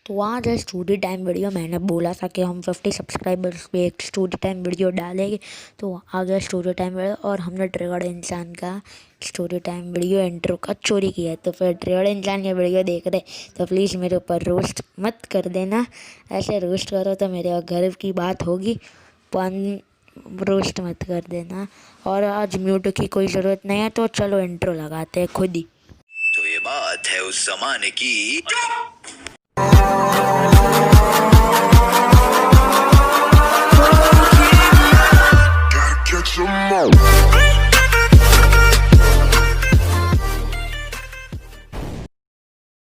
तो वहाँ जो स्टोरी टाइम वीडियो मैंने बोला था कि हम 50 सब्सक्राइबर्स पे एक स्टोरी टाइम वीडियो डालेंगे, तो आ गया स्टोरी टाइम वीडियो और हमने ट्रिगर्ड इंसान का स्टोरी टाइम वीडियो इंट्रो का चोरी किया है। तो फिर ट्रिगर्ड इंसान ये वीडियो देख रहे तो प्लीज़ मेरे ऊपर रोस्ट मत कर देना, ऐसे रोस्ट करो तो मेरे गर्व की बात होगी, पर रोस्ट मत कर देना। और आज म्यूट की कोई ज़रूरत नहीं है, तो चलो इंट्रो लगाते हैं खुद ही। तो ये बात है उस जमाने की।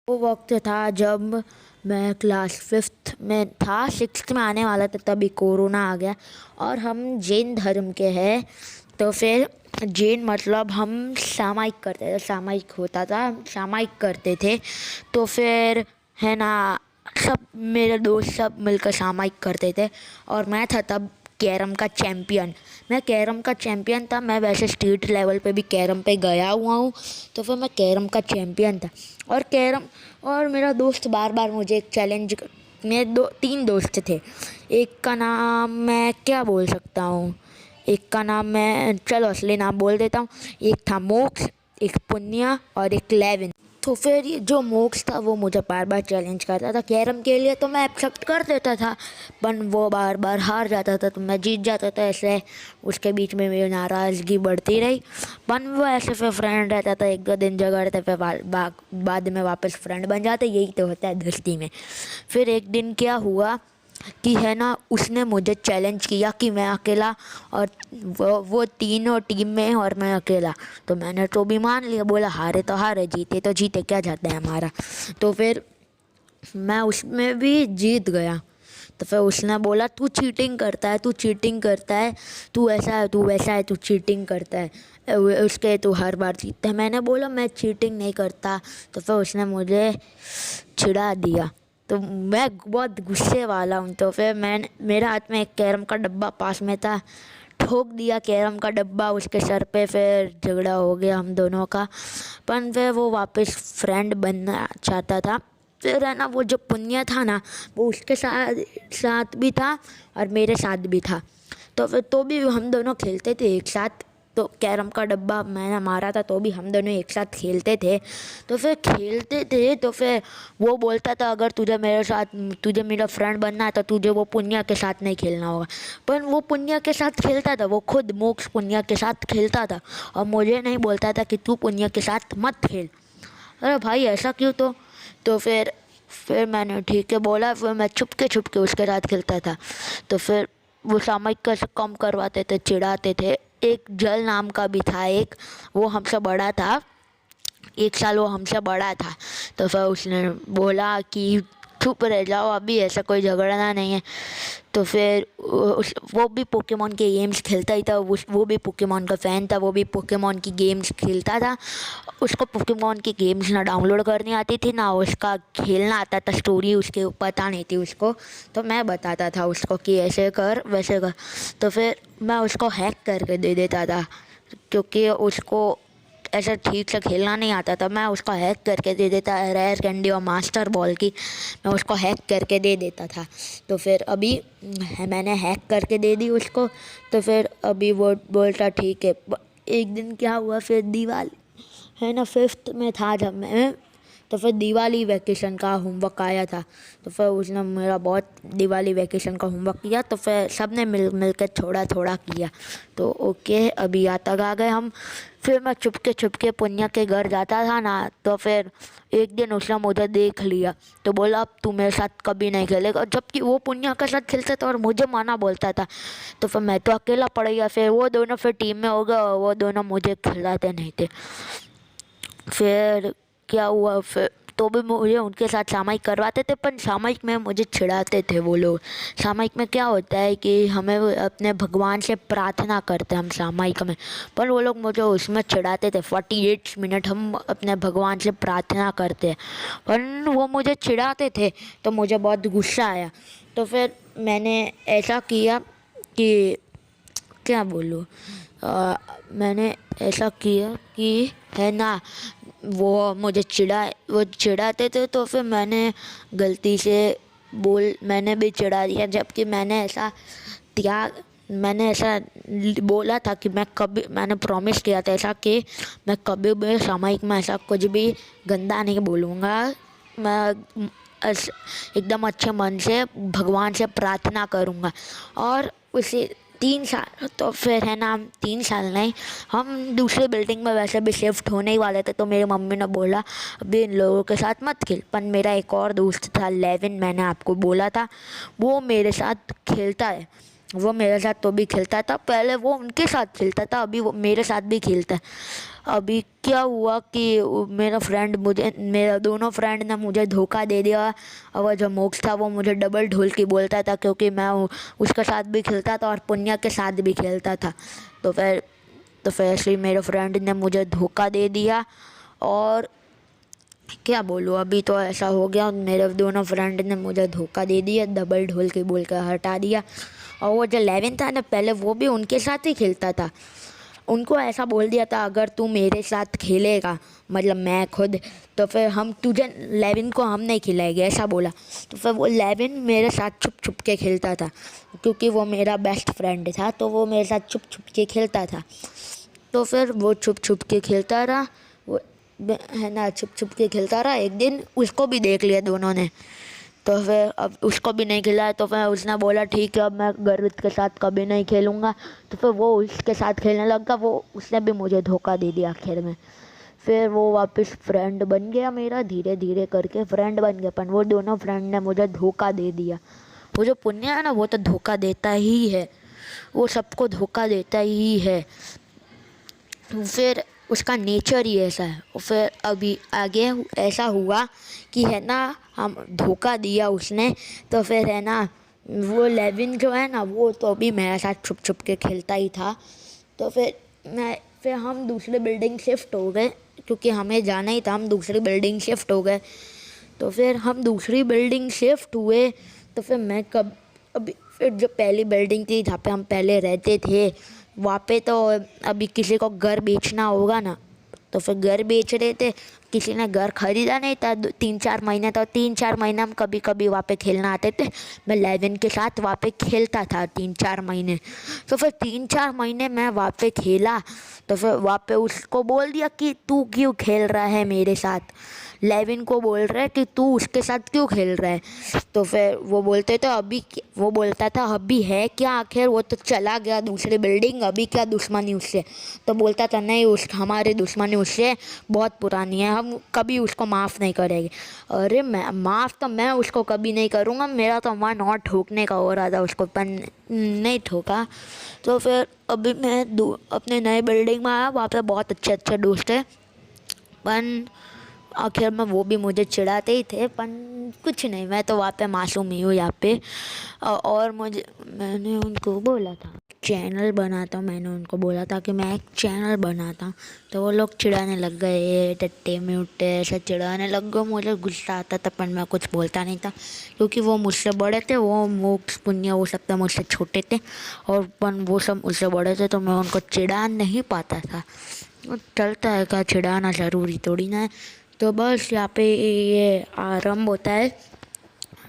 वो वक्त था जब मैं क्लास 5th में था, 6th में आने वाला था, तभी कोरोना आ गया। और हम जैन धर्म के हैं, तो फिर जैन मतलब हम सामायिक करते थे, सामायिक होता था, हम सामायिक करते थे। तो फिर है ना, सब मेरे दोस्त सब मिलकर सामायिक करते थे और मैं था तब कैरम का चैम्पियन। मैं कैरम का चैम्पियन था, मैं वैसे स्टेट लेवल पे भी कैरम पे गया हुआ हूँ, तो फिर मैं कैरम का चैम्पियन था। और कैरम और मेरा दोस्त बार बार मुझे एक चैलेंज, मेरे 3 दोस्त थे। एक का नाम मैं क्या बोल सकता हूँ, एक का नाम मैं चलो असली नाम बोल देता हूँ। एक था मोक्ष, एक पुण्य और एक लेविन। तो फिर ये जो मोक्ष था वो मुझे बार बार चैलेंज करता था कैरम के लिए, तो मैं एक्सेप्ट कर देता था, पर वो बार बार हार जाता था तो मैं जीत जाता था। ऐसे उसके बीच में मेरी नाराज़गी बढ़ती रही, पर वो ऐसे फिर फ्रेंड रहता था, 1-2 दिन झगड़ते फिर बाद में वापस फ्रेंड बन जाते। यही तो होता है दोस्ती में। फिर एक दिन क्या हुआ कि है ना, उसने मुझे चैलेंज किया कि मैं अकेला और वो तीनों टीम में और मैं अकेला। तो मैंने तो भी मान लिया, बोला हारे तो हारे, जीते तो जीते, क्या जाता है हमारा। तो फिर मैं उसमें भी जीत गया। तो फिर उसने बोला तू चीटिंग करता है, तू चीटिंग करता है, तू ऐसा है, तू वैसा है, तू चीटिंग करता है, उसके तू हर बार जीतता है। मैंने बोला मैं चीटिंग नहीं करता। तो फिर उसने मुझे चिढ़ा दिया, तो मैं बहुत गुस्से वाला हूँ। तो फिर मेरे हाथ में एक कैरम का डब्बा पास में था, ठोक दिया कैरम का डब्बा उसके सर पे। फिर झगड़ा हो गया हम दोनों का, पर फिर वो वापस फ्रेंड बनना चाहता था। फिर है ना, वो जो पुण्य था ना, वो उसके साथ भी था और मेरे साथ भी था। तो फिर तो भी हम दोनों खेलते थे एक साथ। तो कैरम का डब्बा मैंने मारा था, तो भी हम दोनों एक साथ खेलते थे। तो फिर खेलते थे, तो फिर वो बोलता था अगर तुझे मेरा फ्रेंड बनना है तो तुझे वो पुण्य के साथ नहीं खेलना होगा। पर वो पुण्य के साथ खेलता था, वो खुद मोक्ष पुण्य के साथ खेलता था और मुझे नहीं बोलता था कि तू पुण्य के साथ मत खेल। अरे भाई ऐसा क्यों? तो फिर मैंने ठीक है बोला, फिर मैं छुप के उसके साथ खेलता था। तो फिर वो सामयिक कैसे कम करवाते थे, चिढ़ाते थे। एक जल नाम का भी था एक, वो हमसे बड़ा था, 1 साल वो हमसे बड़ा था। तो फिर उसने बोला कि चुप रह जाओ, अभी ऐसा कोई झगड़ना नहीं है। तो फिर वो भी पोकेमॉन के गेम्स खेलता ही था, वो भी पोकेमॉन का फ़ैन था, वो भी पोकेमॉन की गेम्स खेलता था। उसको पोकेमॉन की गेम्स ना डाउनलोड करनी आती थी, ना उसका खेलना आता था, स्टोरी उसके पता नहीं थी उसको। तो मैं बताता था उसको कि ऐसे कर वैसे कर। तो फिर मैं उसको हैक करके दे देता था, क्योंकि उसको ऐसा ठीक से खेलना नहीं आता था। मैं उसको हैक करके दे देता, रेयर कैंडी और मास्टर बॉल की मैं उसको हैक करके दे देता था। तो फिर अभी मैंने हैक करके दे दी उसको। तो फिर अभी वो बोलता ठीक है। एक दिन क्या हुआ, फिर दिवाली है ना, 5th में था जब मैं, तो फिर दिवाली वैकेशन का होमवर्क आया था। तो फिर उसने मेरा बहुत दिवाली वैकेशन का होमवर्क किया, तो फिर सब ने मिल कर थोड़ा थोड़ा किया। तो ओके, अभी यहाँ तक आ गए हम। फिर मैं छुप के पुण्य के घर जाता था ना, तो फिर एक दिन उसने मुझे देख लिया, तो बोला अब तू मेरे साथ कभी नहीं खेलेगा, जबकि वो पुण्य के साथ खेलता था और मुझे माना बोलता था। तो फिर मैं तो अकेला पड़ गया। फिर वो दोनों फिर टीम में हो गए और वो दोनों मुझे खिलाते नहीं थे। फिर क्या हुआ, फिर तो भी मुझे उनके साथ सामायिक करवाते थे, पर सामायिक में मुझे चिढ़ाते थे वो लोग। सामायिक में क्या होता है कि हमें अपने भगवान से प्रार्थना करते हैं हम सामायिक में, पर वो लोग मुझे उसमें चिढ़ाते थे। 48 मिनट हम अपने भगवान से प्रार्थना करते हैं, पर वो मुझे चिढ़ाते थे, तो मुझे बहुत गुस्सा आया। तो फिर मैंने ऐसा किया कि क्या बोलूँ, मैंने ऐसा किया कि है ना, वो चिढ़ाते थे, तो फिर मैंने भी चिढ़ा दिया, जबकि मैंने ऐसा बोला था कि मैंने प्रॉमिस किया था ऐसा कि मैं कभी भी सामयिक में ऐसा कुछ भी गंदा नहीं बोलूँगा। मैं एकदम अच्छे मन से भगवान से प्रार्थना करूँगा। और उसी 3 साल, तो फिर है ना, 3 साल नहीं, हम दूसरी बिल्डिंग में वैसे भी शिफ्ट होने ही वाले थे, तो मेरी मम्मी ने बोला अभी इन लोगों के साथ मत खेल। पर मेरा एक और दोस्त था लेविन, मैंने आपको बोला था, वो मेरे साथ खेलता है। वो मेरे साथ तो भी खेलता था, पहले वो उनके साथ खेलता था, अभी वो मेरे साथ भी खेलता है। अभी क्या हुआ कि मेरा दोनों फ्रेंड ने मुझे धोखा दे दिया। और वो जो मोक्ष था वो मुझे डबल ढोलकी बोलता था, क्योंकि मैं उसके साथ भी खेलता था और पुण्य के साथ भी खेलता था। तो फिर ऐसे ही मेरे फ्रेंड ने मुझे धोखा दे दिया। और क्या बोलूँ, अभी तो ऐसा हो गया, मेरे दोनों फ्रेंड ने मुझे धोखा दे दिया, डबल ढोलकी बोल कर हटा दिया। और वो जो लेविन था ना, पहले वो भी उनके साथ ही खेलता था। उनको ऐसा बोल दिया था अगर तू मेरे साथ खेलेगा, मतलब मैं खुद, तो फिर लेविन को हम नहीं खिलाएंगे, ऐसा बोला। तो फिर वो लेविन मेरे साथ छुप छुप के खेलता था, क्योंकि वो मेरा बेस्ट फ्रेंड था, तो वो मेरे साथ छुप छुप के खेलता था। तो फिर वो छुप छुप के खेलता रहा, वो है ना, छुप छुप के खेलता रहा। एक दिन उसको भी देख लिया दोनों ने, तो फिर अब उसको भी नहीं खिलाया। तो फिर उसने बोला ठीक है, अब मैं गर्वित के साथ कभी नहीं खेलूँगा। तो फिर वो उसके साथ खेलने लगा, उसने भी मुझे धोखा दे दिया आखिर में। फिर वो वापस फ्रेंड बन गया मेरा, धीरे धीरे करके फ्रेंड बन गया, पर वो दोनों फ्रेंड ने मुझे धोखा दे दिया। वो जो पुण्य है ना, वो तो धोखा देता ही है, वो सबको धोखा देता ही है, फिर उसका नेचर ही ऐसा है। और फिर अभी आगे ऐसा हुआ कि है ना, हम धोखा दिया उसने, तो फिर है ना, वो लेविन जो है ना, वो तो अभी मेरे साथ छुप छुप के खेलता ही था। तो फिर हम दूसरी बिल्डिंग शिफ्ट हो गए, क्योंकि हमें जाना ही था, हम दूसरी बिल्डिंग शिफ्ट हो गए। तो फिर हम दूसरी बिल्डिंग शिफ्ट हुए, तो फिर फिर जो पहली बिल्डिंग थी जहाँ पे हम पहले रहते थे, वहाँ पे तो अभी किसी को घर बेचना होगा ना, तो फिर घर बेच रहे थे। किसी ने घर खरीदा नहीं था 3-4 महीने, तो 3-4 महीने हम कभी कभी वहाँ पे खेलना आते थे। मैं लेविन के साथ वहाँ पे खेलता था 3-4 महीने। तो फिर 3-4 महीने मैं वहाँ पे खेला, तो फिर वहाँ पे उसको बोल दिया कि तू क्यों खेल रहा है मेरे साथ। लेविन को बोल रहा है कि तू उसके साथ क्यों खेल रहा है। तो फिर वो बोलता था अभी है क्या, आखिर वो तो चला गया दूसरी बिल्डिंग, अभी क्या दुश्मनी उससे। तो बोलता था नहीं, हमारी दुश्मनी उससे बहुत पुरानी है, हम कभी उसको माफ़ नहीं करेंगे। अरे माफ़ तो मैं उसको कभी नहीं करूँगा, मेरा तो मन और ठोकने का हो रहा था उसको, पर नहीं ठोका। तो फिर अभी मैं अपने नए बिल्डिंग में आया, वहाँ पे बहुत अच्छे अच्छे दोस्त है, पर आखिर में वो भी मुझे चिढ़ाते ही थे, पर कुछ नहीं, मैं तो वहाँ पे मासूम ही हूँ यहाँ पे। और मैंने उनको बोला था चैनल बनाता हूँ, मैंने उनको बोला था कि मैं एक चैनल बनाता हूँ, तो वो लोग चिढ़ाने लग गए, टट्टे म्यूटे ऐसे चिढ़ाने लग गए। मुझे गुस्सा आता था, पर मैं कुछ बोलता नहीं था, क्योंकि वो मुझसे बड़े थे, वो मोक्ष पुण्य वो सब मुझसे छोटे थे, और वो सब मुझसे बड़े थे, तो मैं उनको चिढ़ा नहीं पाता था। चलता है क्या, चिढ़ाना ज़रूरी थोड़ी ना है। तो बस यहाँ पे ये आरंभ होता है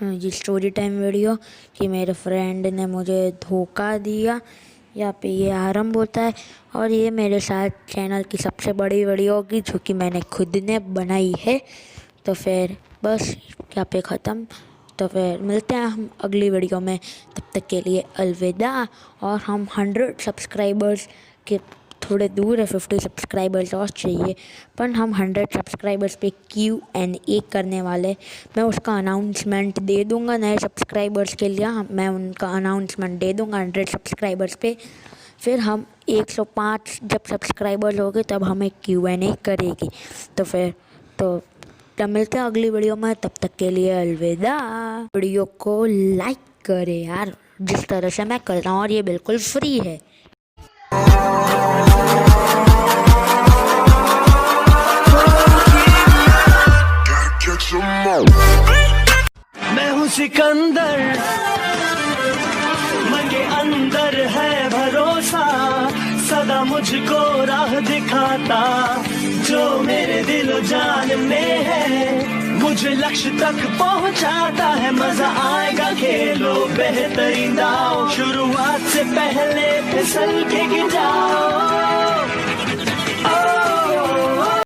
ये स्टोरी टाइम वीडियो कि मेरे फ्रेंड ने मुझे धोखा दिया, यहाँ पे ये आरंभ होता है। और ये मेरे साथ चैनल की सबसे बड़ी वीडियो होगी, जो कि मैंने खुद ने बनाई है। तो फिर बस यहाँ पे ख़त्म। तो फिर मिलते हैं हम अगली वीडियो में, तब तक के लिए अलविदा। और हम 100 सब्सक्राइबर्स के थोड़े दूर है, 50 सब्सक्राइबर्स और चाहिए, पर हम 100 सब्सक्राइबर्स पे Q&A करने वाले। मैं उसका अनाउंसमेंट दे दूंगा नए सब्सक्राइबर्स के लिए, मैं उनका अनाउंसमेंट दे दूंगा 100 सब्सक्राइबर्स पे। फिर हम 105 जब सब्सक्राइबर्स हो गए तब हमें Q&A करेगी। तो मिलते हैं अगली वीडियो में, तब तक के लिए अलविदा। वीडियो को लाइक करें यार, जिस तरह से मैं कर रहा हूँ, और ये बिल्कुल फ्री है। मैं हूँ सिकंदर, मन के अंदर है भरोसा सदा। खुदा मुझको राह दिखाता, जो मेरे दिलो जान में है, मुझे लक्ष्य तक पहुंचाता है। मजा आएगा खेलो बेहतरीन दाव, शुरुआत से पहले फिसल के गिर जाओ।